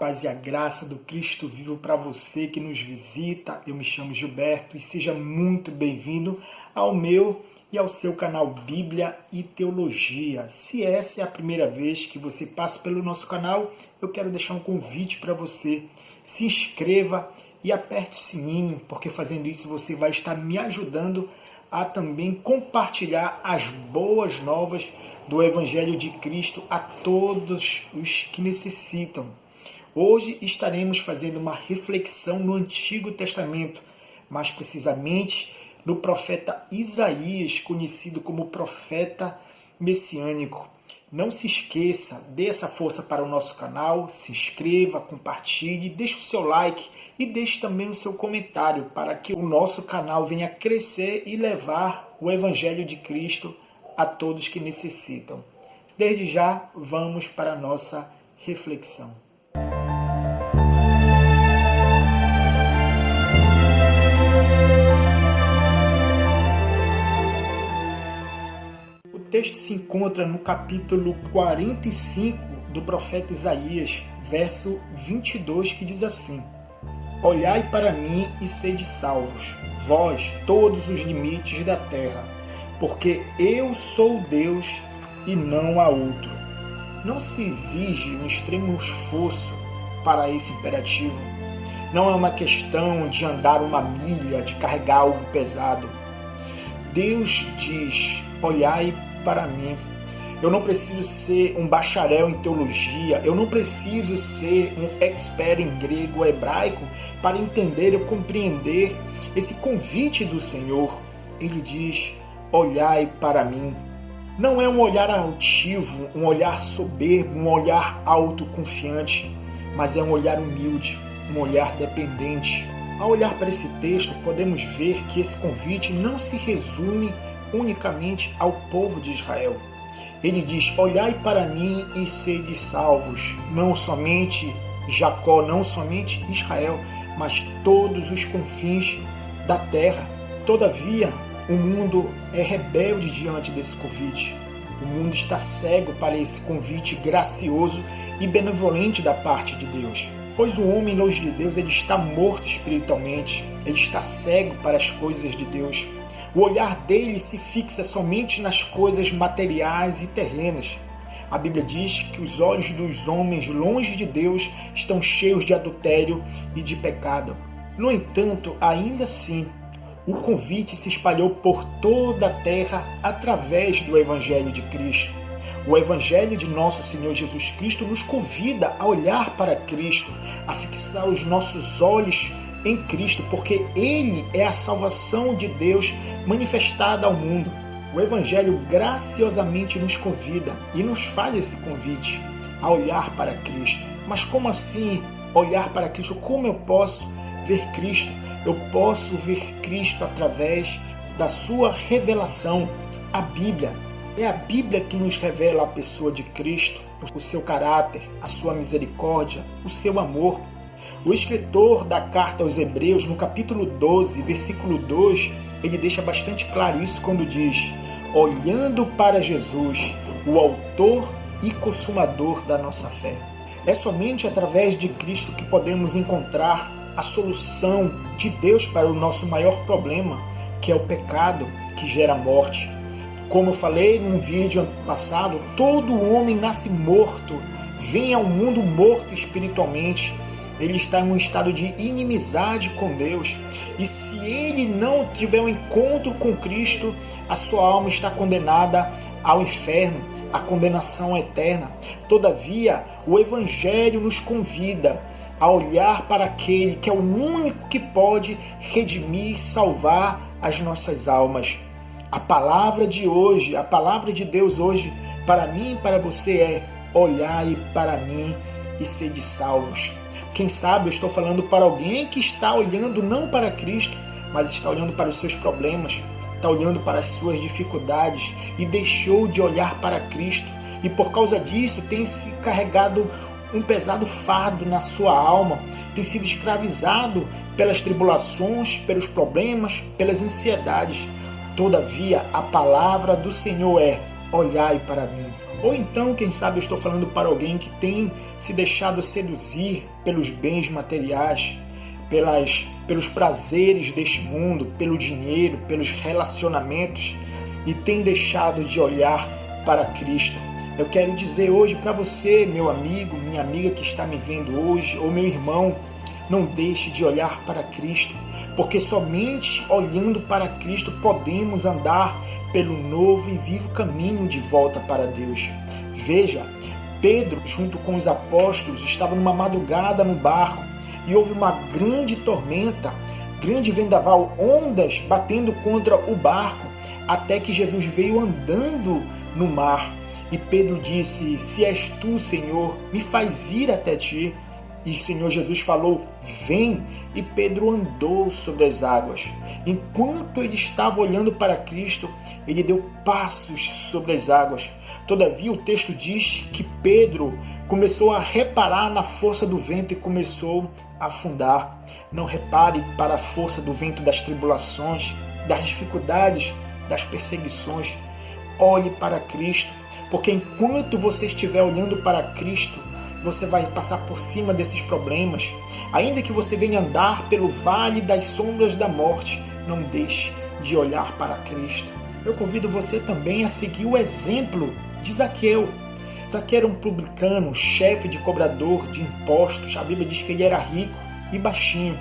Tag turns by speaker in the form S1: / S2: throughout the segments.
S1: paz e a graça do Cristo vivo para você que nos visita. Eu me chamo Gilberto e seja muito bem-vindo ao meu e ao seu canal Bíblia e Teologia. Se essa é a primeira vez que você passa pelo nosso canal, eu quero deixar um convite para você. Se inscreva e aperte o sininho, porque fazendo isso você vai estar me ajudando a também compartilhar as boas novas do Evangelho de Cristo a todos os que necessitam. Hoje estaremos fazendo uma reflexão no Antigo Testamento, mais precisamente do profeta Isaías, conhecido como profeta messiânico. Não se esqueça, dê essa força para o nosso canal, se inscreva, compartilhe, deixe o seu like e deixe também o seu comentário para que o nosso canal venha crescer e levar o Evangelho de Cristo a todos que necessitam. Desde já, vamos para a nossa reflexão. O texto se encontra no capítulo 45 do profeta Isaías, verso 22, que diz assim: Olhai para mim e sede salvos, vós todos os limites da terra, porque eu sou Deus e não há outro. Não se exige um extremo esforço para esse imperativo. Não é uma questão de andar uma milha, de carregar algo pesado. Deus diz: olhai para mim. Eu não preciso ser um bacharel em teologia, eu não preciso ser um expert em grego ou hebraico para entender ou compreender esse convite do Senhor. Ele diz: olhai para mim. Não é um olhar altivo, um olhar soberbo, um olhar autoconfiante, mas é um olhar humilde, um olhar dependente. Ao olhar para esse texto, podemos ver que esse convite não se resume unicamente ao povo de Israel. Ele diz: olhai para mim e sede salvos. Não somente Jacó, não somente Israel, mas todos os confins da terra. Todavia, o mundo é rebelde diante desse convite. O mundo está cego para esse convite gracioso e benevolente da parte de Deus. Pois o homem longe de Deus, ele está morto espiritualmente, ele está cego para as coisas de Deus. O olhar dele se fixa somente nas coisas materiais e terrenas. A Bíblia diz que os olhos dos homens longe de Deus estão cheios de adultério e de pecado. No entanto, ainda assim, o convite se espalhou por toda a terra através do Evangelho de Cristo. O Evangelho de nosso Senhor Jesus Cristo nos convida a olhar para Cristo, a fixar os nossos olhos em Cristo, porque Ele é a salvação de Deus manifestada ao mundo. O Evangelho graciosamente nos convida e nos faz esse convite a olhar para Cristo. Mas como assim olhar para Cristo? Como eu posso ver Cristo? Eu posso ver Cristo através da sua revelação, a Bíblia. É a Bíblia que nos revela a pessoa de Cristo, o seu caráter, a sua misericórdia, o seu amor. O escritor da carta aos Hebreus, no capítulo 12, versículo 2, ele deixa bastante claro isso quando diz: olhando para Jesus, o autor e consumador da nossa fé. É somente através de Cristo que podemos encontrar a solução de Deus para o nosso maior problema, que é o pecado que gera morte. Como eu falei num vídeo passado, todo homem nasce morto, vem ao mundo morto espiritualmente. Ele está em um estado de inimizade com Deus. E se ele não tiver um encontro com Cristo, a sua alma está condenada ao inferno, à condenação eterna. Todavia, o Evangelho nos convida a olhar para aquele que é o único que pode redimir e salvar as nossas almas. A palavra de hoje, a palavra de Deus hoje, para mim e para você é: olhai para mim e sede salvos. Quem sabe eu estou falando para alguém que está olhando não para Cristo, mas está olhando para os seus problemas, está olhando para as suas dificuldades e deixou de olhar para Cristo. E por causa disso tem se carregado um pesado fardo na sua alma, tem sido escravizado pelas tribulações, pelos problemas, pelas ansiedades. Todavia, a palavra do Senhor é: olhai para mim. Ou então, quem sabe, eu estou falando para alguém que tem se deixado seduzir pelos bens materiais, pelos prazeres deste mundo, pelo dinheiro, pelos relacionamentos e tem deixado de olhar para Cristo. Eu quero dizer hoje para você, meu amigo, minha amiga que está me vendo hoje, ou meu irmão, não deixe de olhar para Cristo, porque somente olhando para Cristo podemos andar pelo novo e vivo caminho de volta para Deus. Veja, Pedro, junto com os apóstolos, estava numa madrugada no barco e houve uma grande tormenta, grande vendaval, ondas batendo contra o barco, até que Jesus veio andando no mar. E Pedro disse: se és tu, Senhor, me faz ir até ti. E o Senhor Jesus falou: vem. E Pedro andou sobre as águas. Enquanto ele estava olhando para Cristo, ele deu passos sobre as águas. Todavia, o texto diz que Pedro começou a reparar na força do vento e começou a afundar. Não repare para a força do vento das tribulações, das dificuldades, das perseguições. Olhe para Cristo, porque enquanto você estiver olhando para Cristo, você vai passar por cima desses problemas. Ainda que você venha andar pelo vale das sombras da morte, não deixe de olhar para Cristo. Eu convido você também a seguir o exemplo de Zaqueu. Zaqueu era um publicano, chefe de cobrador de impostos. A Bíblia diz que ele era rico e baixinho.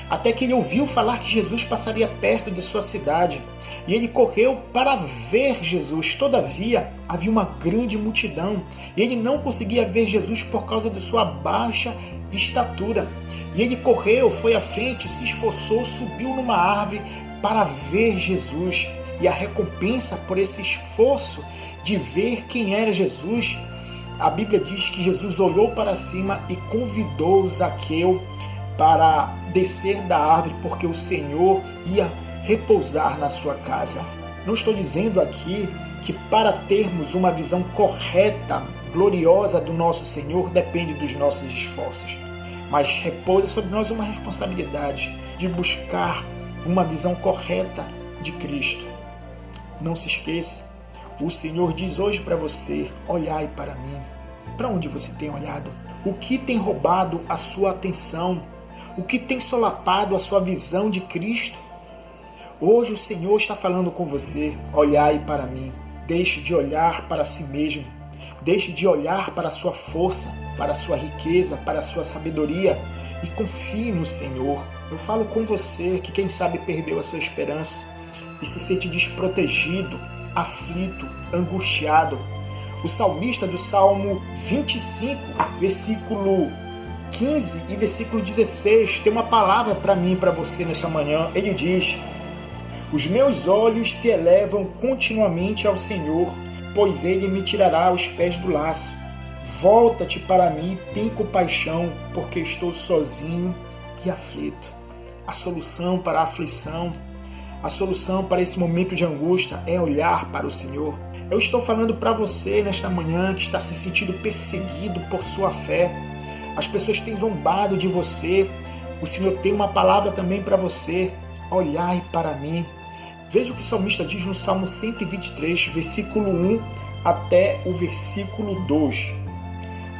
S1: Até que ele ouviu falar que Jesus passaria perto de sua cidade. E ele correu para ver Jesus. Todavia, havia uma grande multidão. E ele não conseguia ver Jesus por causa de sua baixa estatura. E ele correu, foi à frente, se esforçou, subiu numa árvore para ver Jesus. E a recompensa por esse esforço de ver quem era Jesus, a Bíblia diz que Jesus olhou para cima e convidou Zaqueu para descer da árvore, porque o Senhor ia repousar na sua casa. Não estou dizendo aqui que para termos uma visão correta, gloriosa do nosso Senhor, depende dos nossos esforços. Mas repousa sobre nós uma responsabilidade de buscar uma visão correta de Cristo. Não se esqueça, o Senhor diz hoje para você: olhai para mim. Para onde você tem olhado? O que tem roubado a sua atenção? O que tem solapado a sua visão de Cristo? Hoje o Senhor está falando com você: olhai para mim. Deixe de olhar para si mesmo. Deixe de olhar para a sua força, para a sua riqueza, para a sua sabedoria e confie no Senhor. Eu falo com você que quem sabe perdeu a sua esperança e se sente desprotegido, aflito, angustiado. O salmista do Salmo 25, versículo 15 e versículo 16, tem uma palavra para mim e para você nessa manhã. Ele diz: os meus olhos se elevam continuamente ao Senhor, pois Ele me tirará os pés do laço. Volta-te para mim e tem compaixão, porque estou sozinho e aflito. A solução para a aflição, a solução para esse momento de angústia é olhar para o Senhor. Eu estou falando para você nesta manhã que está se sentindo perseguido por sua fé. As pessoas têm zombado de você. O Senhor tem uma palavra também para você: olhai para mim. Veja o que o salmista diz no Salmo 123, versículo 1 até o versículo 2.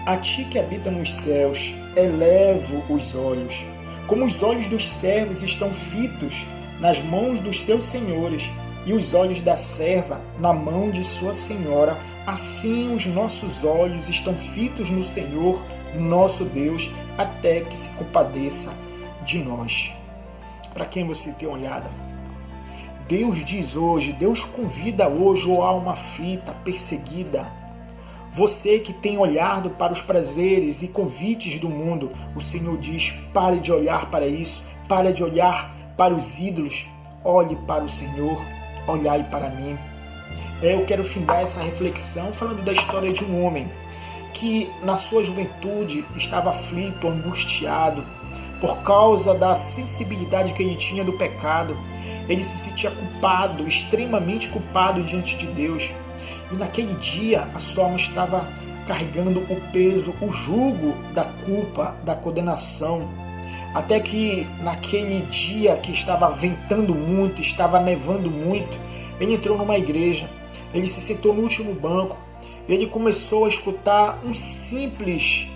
S1: A ti que habita nos céus, elevo os olhos, como os olhos dos servos estão fitos nas mãos dos seus senhores, e os olhos da serva na mão de sua senhora, assim os nossos olhos estão fitos no Senhor, nosso Deus, até que se compadeça de nós. Para quem você tem olhado? Deus diz hoje, Deus convida hoje, ó alma aflita, perseguida, você que tem olhado para os prazeres e convites do mundo, o Senhor diz: pare de olhar para isso, pare de olhar para os ídolos, olhe para o Senhor, olhai para mim. Eu quero findar essa reflexão falando da história de um homem que na sua juventude estava aflito, angustiado, por causa da sensibilidade que ele tinha do pecado. Ele se sentia culpado, extremamente culpado diante de Deus. E naquele dia a sua alma estava carregando o peso, o jugo da culpa, da condenação. Até que naquele dia que estava ventando muito, estava nevando muito, ele entrou numa igreja. Ele se sentou no último banco ele começou a escutar um simples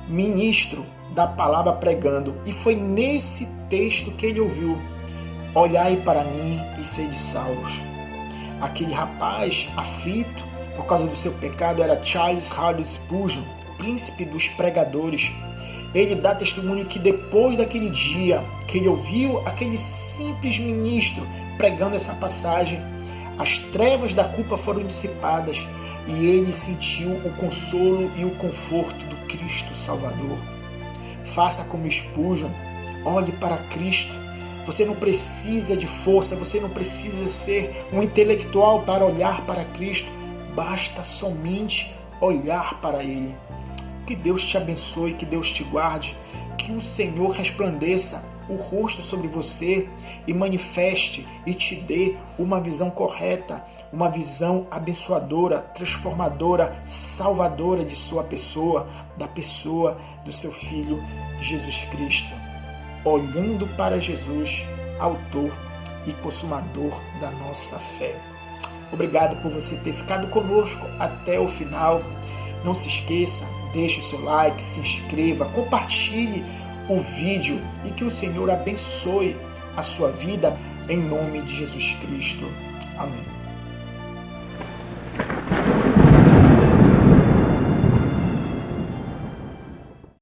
S1: ministro da palavra pregando. E foi nesse texto que ele ouviu: olhai para mim e sede salvos. Aquele rapaz aflito por causa do seu pecado era Charles Haddon Spurgeon, príncipe dos pregadores. Ele dá testemunho que depois daquele dia que ele ouviu aquele simples ministro pregando essa passagem, as trevas da culpa foram dissipadas e ele sentiu o consolo e o conforto do Cristo Salvador. Faça como Spurgeon, olhe para Cristo. Você não precisa de força, você não precisa ser um intelectual para olhar para Cristo, basta somente olhar para Ele. Que Deus te abençoe, que Deus te guarde, que o Senhor resplandeça o rosto sobre você e manifeste e te dê uma visão correta, uma visão abençoadora, transformadora, salvadora de sua pessoa, da pessoa do seu Filho Jesus Cristo. Olhando para Jesus, autor e consumador da nossa fé. Obrigado por você ter ficado conosco até o final. Não se esqueça, deixe o seu like, se inscreva, compartilhe o vídeo e que o Senhor abençoe a sua vida em nome de Jesus Cristo. Amém.